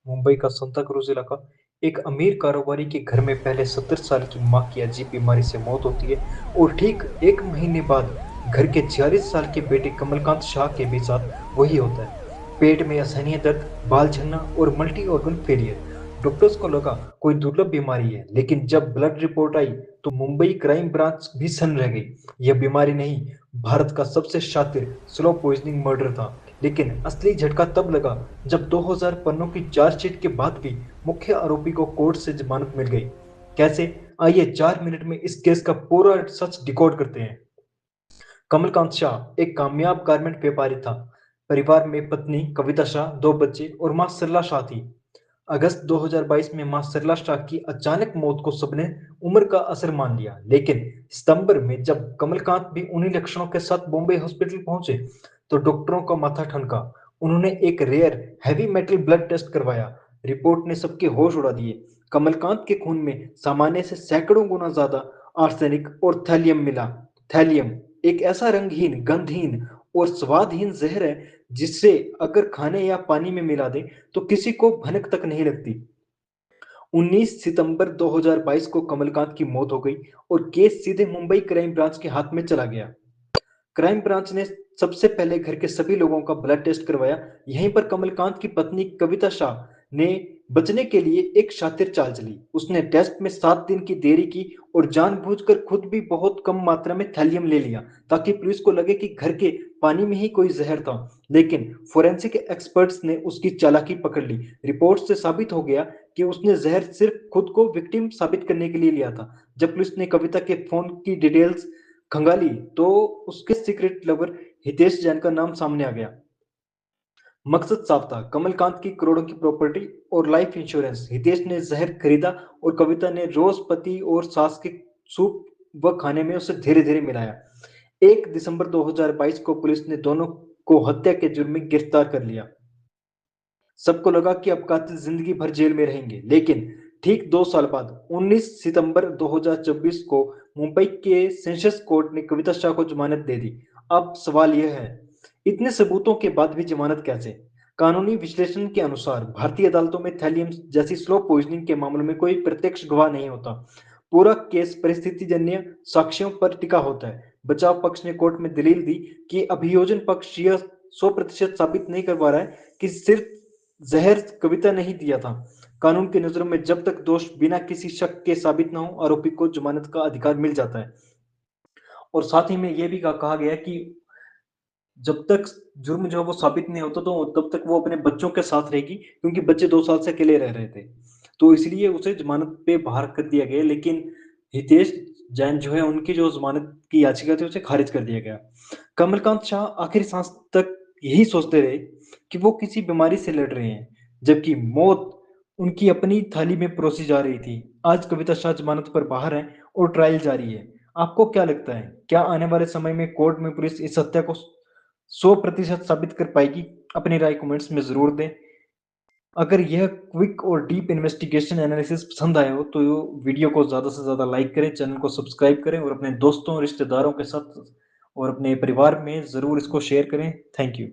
मुंबई का Santa cruise इलाका। एक अमीर कारोबारी के घर में पहले 70 साल की मां की अजीब बीमारी से मौत होती है और ठीक एक महीने बाद घर के 46 साल के बेटे कमलकांत शाह के भी साथ वही होता है। पेट में असहनीय दर्द, बाल झड़ना और मल्टी ऑर्गन फेलियर। डॉक्टर्स को लगा कोई दुर्लभ बीमारी है, लेकिन जब ब्लड रिपोर्ट आई तो मुंबई क्राइम ब्रांच भी सन्न रह गई। यह बीमारी नहीं, भारत का सबसे शातिर स्लो पॉइजनिंग मर्डर था। लेकिन असली झटका तब लगा जब 2000 पन्नों की चार्जशीट के बाद भी मुख्य आरोपी को कोर्ट से जमानत मिल गई। कैसे? आइए 4 मिनट में इस केस का पूरा सच डिकोड करते हैं। कमलकांत शाह एक कामयाब गारमेंट व्यापारी था। परिवार में पत्नी कविता शाह, दो बच्चे और मां सरला शाह थी। अगस्त 2022 में मां सरला शाह की अचानक मौत को सबने उम्र का असर मान लिया, लेकिन सितंबर में जब कमलकांत भी उन्हीं लक्षणों के साथ बॉम्बे हॉस्पिटल पहुंचे तो डॉक्टरों का माथा ठनका। उन्होंने एक rare heavy metal blood test करवाया। रिपोर्ट ने सबके होश उड़ा दिए। कमलकांत के खून में सामान्य से सैकड़ों गुना ज्यादा आर्सेनिक और थैलियम मिला। थैलियम एक ऐसा रंगहीन, गंधहीन और स्वादहीन जहर है जिससे अगर खाने या पानी में मिला दें तो किसी को भनक तक नहीं लगती। 19 सितंबर 2022 को कमलकांत की मौत हो गई और केस सीधे मुंबई क्राइम ब्रांच के हाथ में चला गया। क्राइम ब्रांच ने सबसे पहले घर के सभी लोगों का ब्लड टेस्ट करवाया। यहीं पर कमलकांत की पत्नी कविता शाह ने बचने के लिए एक शातिर चाल चली। उसने टेस्ट में 7 दिन की देरी की और जानबूझकर खुद भी बहुत कम मात्रा में थैलियम ले लिया ताकि पुलिस को लगे कि घर के पानी में ही कोई जहर था। लेकिन फोरेंसिक एक्सपर्ट्स ने उसकी चालाकी पकड़ ली। रिपोर्ट से साबित हो गया कि उसने जहर सिर्फ खुद को विक्टिम साबित करने के लिए लिया था। जब पुलिस ने कविता के फोन की डिटेल्स खंगाली तो उसके सीक्रेट लवर हितेश जैन का नाम सामने आ गया। मकसद साफ था, कमलकांत की करोड़ों की प्रॉपर्टी और लाइफ इंश्योरेंस। हितेश ने जहर खरीदा और कविता ने रोज पति और सास के सूप व खाने में उसे धीरे धीरे मिलाया। 1 दिसंबर 2022 को पुलिस ने दोनों को हत्या के जुर्म में गिरफ्तार कर लिया। सबको लगा कि अब कातिल जिंदगी भर जेल में रहेंगे, लेकिन ठीक 2 साल बाद 19 सितंबर 2024 को मुंबई के सेशंस कोर्ट ने कविता शाह को जमानत दे दी। अब सवाल यह है, इतने सबूतों के बाद भी जमानत कैसे? कानूनी विश्लेषण के अनुसार भारतीय अदालतों में थैलियम जैसी स्लो पॉइजनिंग के मामलों में कोई प्रत्यक्ष गवाह नहीं होता। पूरा केस परिस्थितिजन्य साक्ष्यों पर टिका होता है। बचाव पक्ष ने कोर्ट में दलील दी कि अभियोजन पक्ष यह 100% साबित नहीं करवा रहा है कि सिर्फ जहर कविता नहीं दिया था। कानून की नजरों में जब तक दोष बिना किसी शक के साबित न हो, आरोपी को जमानत का अधिकार मिल जाता है। और साथ ही में यह भी कहा गया कि जब तक जुर्म जो है वो साबित नहीं होता तो तब तक वो अपने बच्चों के साथ रहेगी, क्योंकि बच्चे 2 साल से अकेले रह रहे थे। तो इसलिए उसे जमानत पे बाहर कर दिया गया, लेकिन हितेश जैन जो है उनकी जो जमानत की याचिका थी उसे खारिज कर दिया गया। कमलकांत शाह आखिरी सांस तक यही सोचते रहे कि वो किसी बीमारी से लड़ रहे हैं, जबकि मौत उनकी अपनी थाली में परोसी जा रही थी। आज कविता शाह जमानत पर बाहर है और ट्रायल जारी है। आपको क्या लगता है, क्या आने वाले समय में कोर्ट में पुलिस इस हत्या को 100% साबित कर पाएगी? अपनी राय कमेंट्स में जरूर दें। अगर यह क्विक और डीप इन्वेस्टिगेशन एनालिसिस पसंद आया हो तो वीडियो को ज़्यादा से ज़्यादा लाइक करें, चैनल को सब्सक्राइब करें और अपने दोस्तों रिश्तेदारों के साथ और अपने परिवार में ज़रूर इसको शेयर करें। Thank you.